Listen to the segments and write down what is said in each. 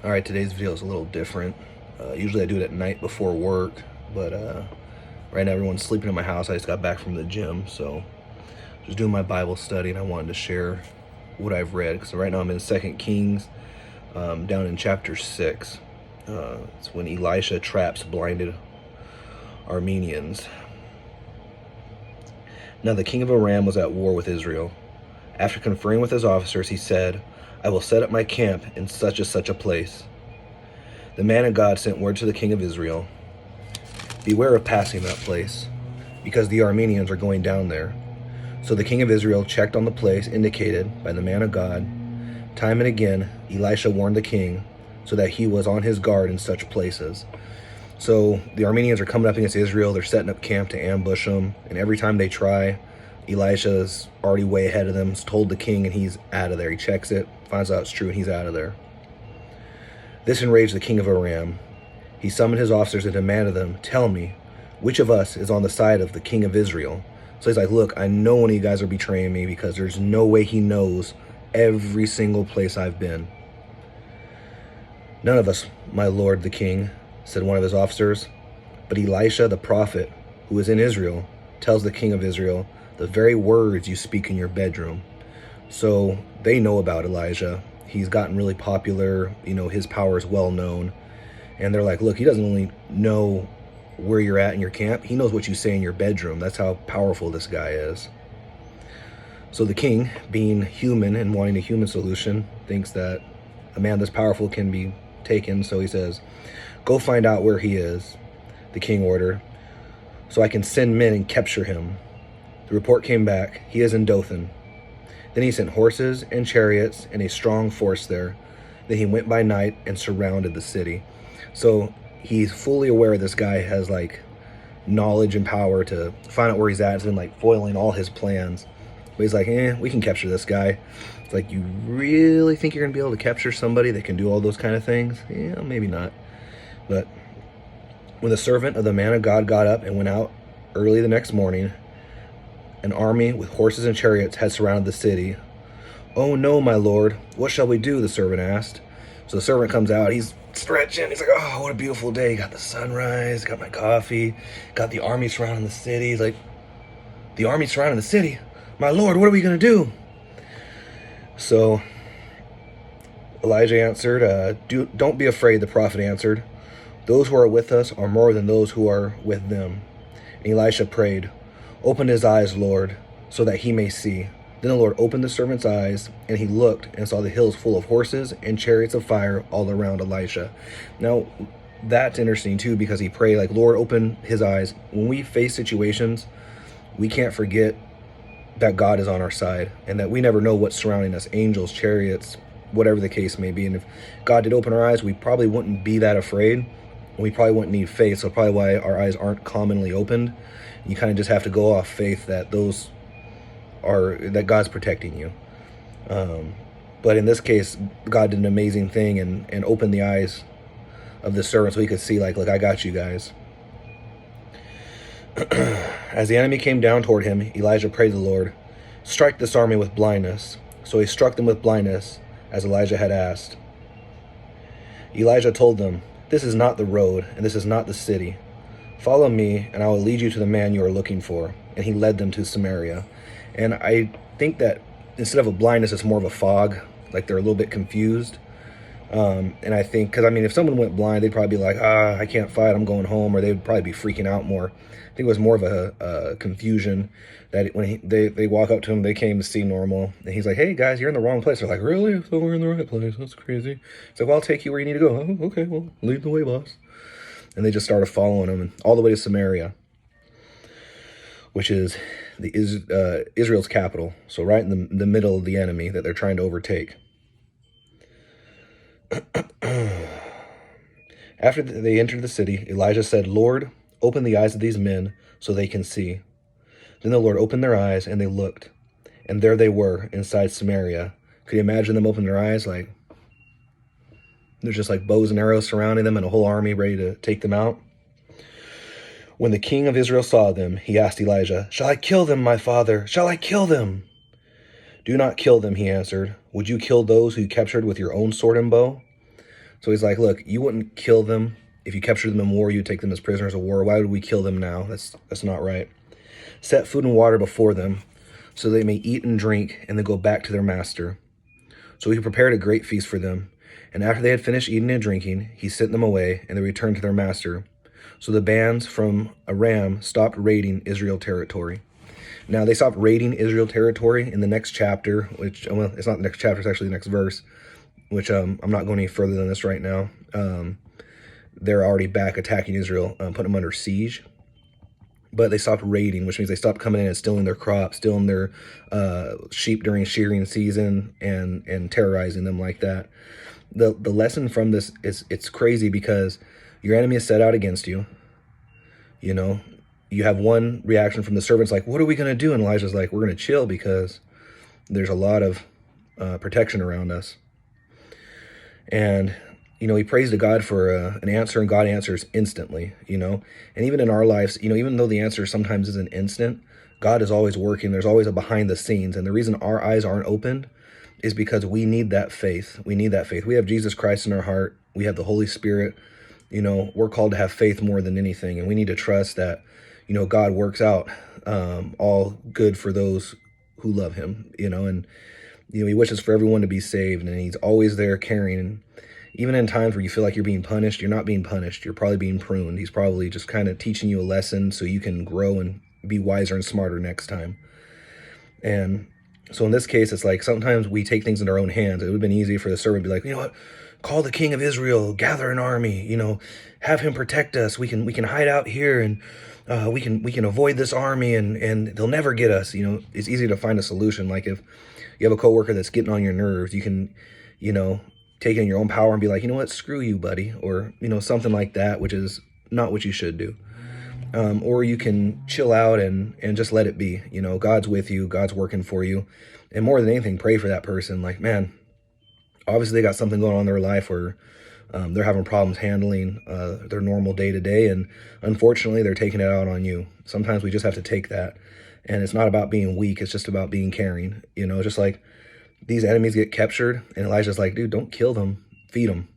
All right, today's video is a little different. Usually I do it at night before work, but right now everyone's sleeping in my house. I just got back from the gym, so just doing my Bible study, and I wanted to share what I've read. So right now I'm in 2 Kings, down in chapter 6. It's when Elisha traps blinded Armenians. Now the king of Aram was at war with Israel. After conferring with his officers, he said, "I will set up my camp in such and such a place." The man of God sent word to the king of Israel, "Beware of passing that place, because the Armenians are going down there." So the king of Israel checked on the place indicated by the man of God. Time and again, Elisha warned the king so that he was on his guard in such places. So the Armenians are coming up against Israel. They're setting up camp to ambush them. And every time they try, Elisha's already way ahead of them. He's told the king and he's out of there. He checks it, finds out it's true, and he's out of there. This enraged the king of Aram. He summoned his officers and demanded them, "Tell me, which of us is on the side of the king of Israel?" So he's like, "Look, I know one of you guys are betraying me, because there's no way he knows every single place I've been." "None of us, my lord the king," said one of his officers. "But Elisha the prophet, who is in Israel, tells the king of Israel the very words you speak in your bedroom." So they know about Elijah. He's gotten really popular. His power is well known. And they're like, "Look, he doesn't only know where you're at in your camp, he knows what you say in your bedroom." That's how powerful this guy is. So the king, being human and wanting a human solution, thinks that a man this powerful can be taken. So he says, "Go find out where he is," the king ordered, "so I can send men and capture him." The report came back, "He is in Dothan." Then he sent horses and chariots and a strong force there. Then he went by night and surrounded the city. So he's fully aware this guy has knowledge and power to find out where he's at. It's been foiling all his plans. But he's like, we can capture this guy. It's like, you really think you're gonna be able to capture somebody that can do all those kind of things? Yeah, maybe not. But when the servant of the man of God got up and went out early the next morning, an army with horses and chariots had surrounded the city. "Oh no, my lord, what shall we do?" the servant asked. So the servant comes out, he's stretching, he's like, "Oh, what a beautiful day. Got the sunrise, got my coffee, got the army surrounding the city." He's like, "The army surrounding the city? My lord, what are we gonna do?" So Elijah answered, "Don't be afraid," the prophet answered. "Those who are with us are more than those who are with them." And Elisha prayed, "Open his eyes, Lord, so that he may see." Then the Lord opened the servant's eyes, and he looked and saw the hills full of horses and chariots of fire all around Elisha. Now, that's interesting too, because he prayed, "Lord, open his eyes." When we face situations, we can't forget that God is on our side, and that we never know what's surrounding us, angels, chariots, whatever the case may be. And if God did open our eyes, we probably wouldn't be that afraid. We probably wouldn't need faith. So probably why our eyes aren't commonly opened. You kind of just have to go off faith that that God's protecting you. But in this case, God did an amazing thing and opened the eyes of the servant so he could see, look, I got you guys. As the enemy came down toward him, Elijah prayed to the Lord, "Strike this army with blindness." So he struck them with blindness, as Elijah had asked. Elijah told them, "This is not the road, and this is not the city. Follow me, and I will lead you to the man you are looking for." And he led them to Samaria. And I think that instead of a blindness, it's more of a fog. They're a little bit confused. And I think, because if someone went blind, they'd probably be like, "I can't fight, I'm going home," or they'd probably be freaking out more. I think it was more of a confusion that when they walk up to him, they came to see normal. And he's like, "Hey guys, you're in the wrong place." They're like, "Really? I thought we're in the right place. That's crazy." He's like, "Well, I'll take you where you need to go." "Oh, okay, well, lead the way, boss." And they just started following him all the way to Samaria, which is Israel's capital. So right in the middle of the enemy that they're trying to overtake. After they entered the city, Elijah said, "Lord, open the eyes of these men so they can see." Then the Lord opened their eyes, and they looked. And there they were, inside Samaria. Could you imagine them opening their eyes? There's just bows and arrows surrounding them and a whole army ready to take them out. When the king of Israel saw them, he asked Elijah, "Shall I kill them, my father? Shall I kill them?" "Do not kill them," he answered. "Would you kill those who you captured with your own sword and bow?" So he's like, look, you wouldn't kill them. If you captured them in war, you'd take them as prisoners of war. Why would we kill them now? That's not right. Set food and water before them, so they may eat and drink, and then go back to their master. So he prepared a great feast for them. And after they had finished eating and drinking, he sent them away, and they returned to their master. So the bands from Aram stopped raiding Israel territory. Now, they stopped raiding Israel territory in the next chapter, which, well, it's not the next chapter, it's actually the next verse, which I'm not going any further than this right now. They're already back attacking Israel, putting them under siege. But they stopped raiding, which means they stopped coming in and stealing their crops, stealing their sheep during shearing season, and terrorizing them like that. The lesson from this is, it's crazy because your enemy is set out against you. You know, you have one reaction from the servants like, what are we going to do? And Elijah's like, we're going to chill because there's a lot of protection around us. And, you know, he prays to God for an answer, and God answers instantly, you know. And even in our lives, you know, even though the answer sometimes isn't instant, God is always working. There's always a behind the scenes. And the reason our eyes aren't opened is because we need that faith. We need that faith. We have Jesus Christ in our heart. We have the Holy Spirit. You know, we're called to have faith more than anything. And we need to trust that, you know, God works out all good for those who love him, you know. And, you know, he wishes for everyone to be saved, and he's always there caring. And even in times where you feel like you're being punished, you're not being punished. You're probably being pruned. He's probably just kind of teaching you a lesson so you can grow and be wiser and smarter next time. And so in this case, it's like sometimes we take things in our own hands. It would have been easy for the servant to be like, you know what, call the king of Israel, gather an army, you know, have him protect us. We can hide out here, and we can avoid this army, and they'll never get us. You know, it's easy to find a solution. Like if you have a coworker that's getting on your nerves, you can, you know, take it in your own power and be like, you know what, screw you, buddy, or, you know, something like that, which is not what you should do. Or you can chill out and just let it be. You know, God's with you, God's working for you. And more than anything, pray for that person. Like, man, obviously they got something going on in their life where they're having problems handling their normal day to day. And unfortunately, they're taking it out on you. Sometimes we just have to take that. And it's not about being weak. It's just about being caring. You know, just like these enemies get captured, and Elijah's like, dude, don't kill them. Feed them.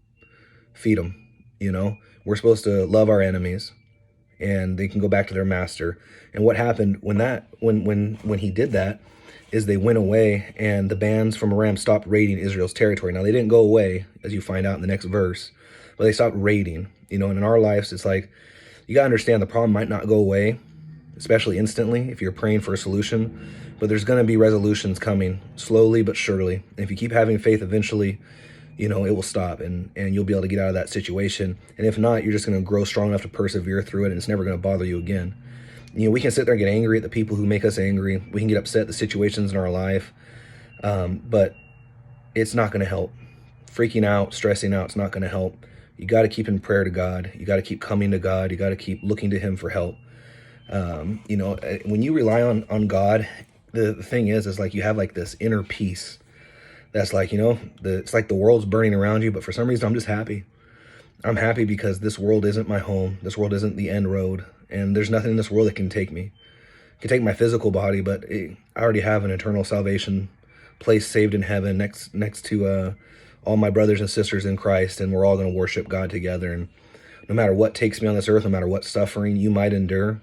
Feed them. You know, we're supposed to love our enemies, and they can go back to their master. And what happened when he did that is they went away, and the bands from Aram stopped raiding Israel's territory. Now, they didn't go away, as you find out in the next verse, but they stopped raiding. You know, and in our lives, it's like, you got to understand the problem might not go away, especially instantly if you're praying for a solution, but there's going to be resolutions coming slowly but surely. And if you keep having faith, eventually, you know, it will stop, and you'll be able to get out of that situation. And if not, you're just going to grow strong enough to persevere through it, and it's never going to bother you again. You know, we can sit there and get angry at the people who make us angry. We can get upset at the situations in our life, but it's not going to help. Freaking out, stressing out, it's not going to help. You got to keep in prayer to God. You got to keep coming to God. You got to keep looking to him for help. You know, when you rely on God, the thing is like you have like this inner peace that's like, you know, it's like the world's burning around you, but for some reason I'm just happy. I'm happy because this world isn't my home. This world isn't the end road, and there's nothing in this world that can take me. It can take my physical body, but I already have an eternal salvation place saved in heaven next to all my brothers and sisters in Christ, and we're all going to worship God together. And no matter what takes me on this earth, no matter what suffering you might endure,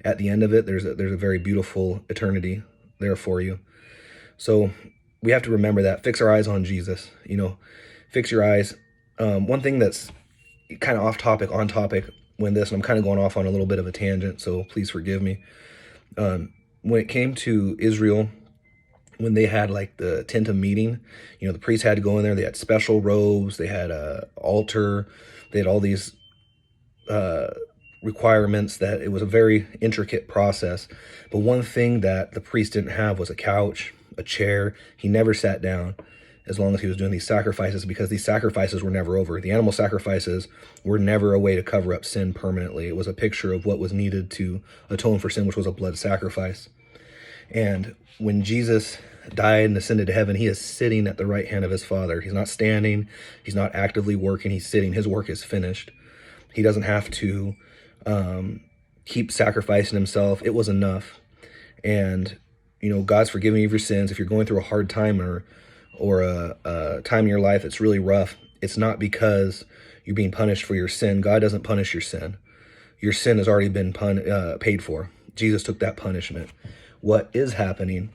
at the end of it, there's a very beautiful eternity there for you. So we have to remember that. Fix our eyes on Jesus. You know, fix your eyes. One thing that's kind of off topic, on topic when this, and I'm kind of going off on a little bit of a tangent, so please forgive me. When it came to Israel, when they had like the tent of meeting, you know, the priests had to go in there. They had special robes. They had a altar. They had all these requirements that it was a very intricate process. But one thing that the priest didn't have was a couch, a chair. He never sat down as long as he was doing these sacrifices, because these sacrifices were never over. The animal sacrifices were never a way to cover up sin permanently. It was a picture of what was needed to atone for sin, which was a blood sacrifice. And when Jesus died and ascended to heaven, he is sitting at the right hand of his Father. He's not standing. He's not actively working. He's sitting. His work is finished. He doesn't have to keep sacrificing himself. It was enough. And, you know, God's forgiving you of your sins. If you're going through a hard time or a time in your life that's really rough, it's not because you're being punished for your sin. God doesn't punish your sin. Your sin has already been paid for. Jesus took that punishment. What is happening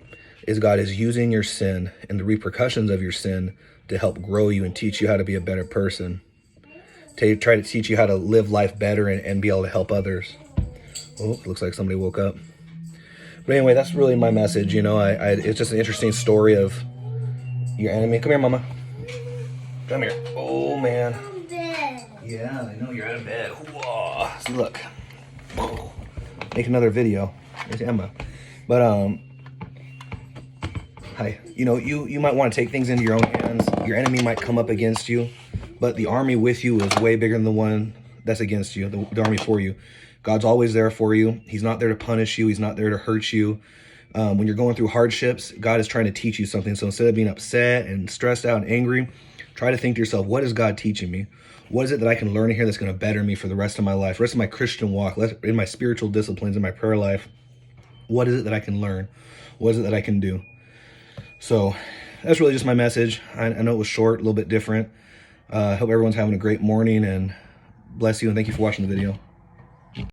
is God is using your sin and the repercussions of your sin to help grow you and teach you how to be a better person, to try to teach you how to live life better and be able to help others. Oh, looks like somebody woke up. But anyway, that's really my message. You know, it's just an interesting story of your enemy. Come here, mama. Come here. Oh, man. Yeah, I know you're out of bed. Whoa. See, look. Whoa. Make another video. There's Emma. But, hi. You know, you might want to take things into your own hands. Your enemy might come up against you, but the army with you is way bigger than the one that's against you, the army for you. God's always there for you. He's not there to punish you. He's not there to hurt you. When you're going through hardships, God is trying to teach you something. So instead of being upset and stressed out and angry, try to think to yourself, what is God teaching me? What is it that I can learn here that's going to better me for the rest of my life, rest of my Christian walk, in my spiritual disciplines, in my prayer life? What is it that I can learn? What is it that I can do? So that's really just my message. I know it was short, a little bit different. I hope everyone's having a great morning, and bless you, and thank you for watching the video.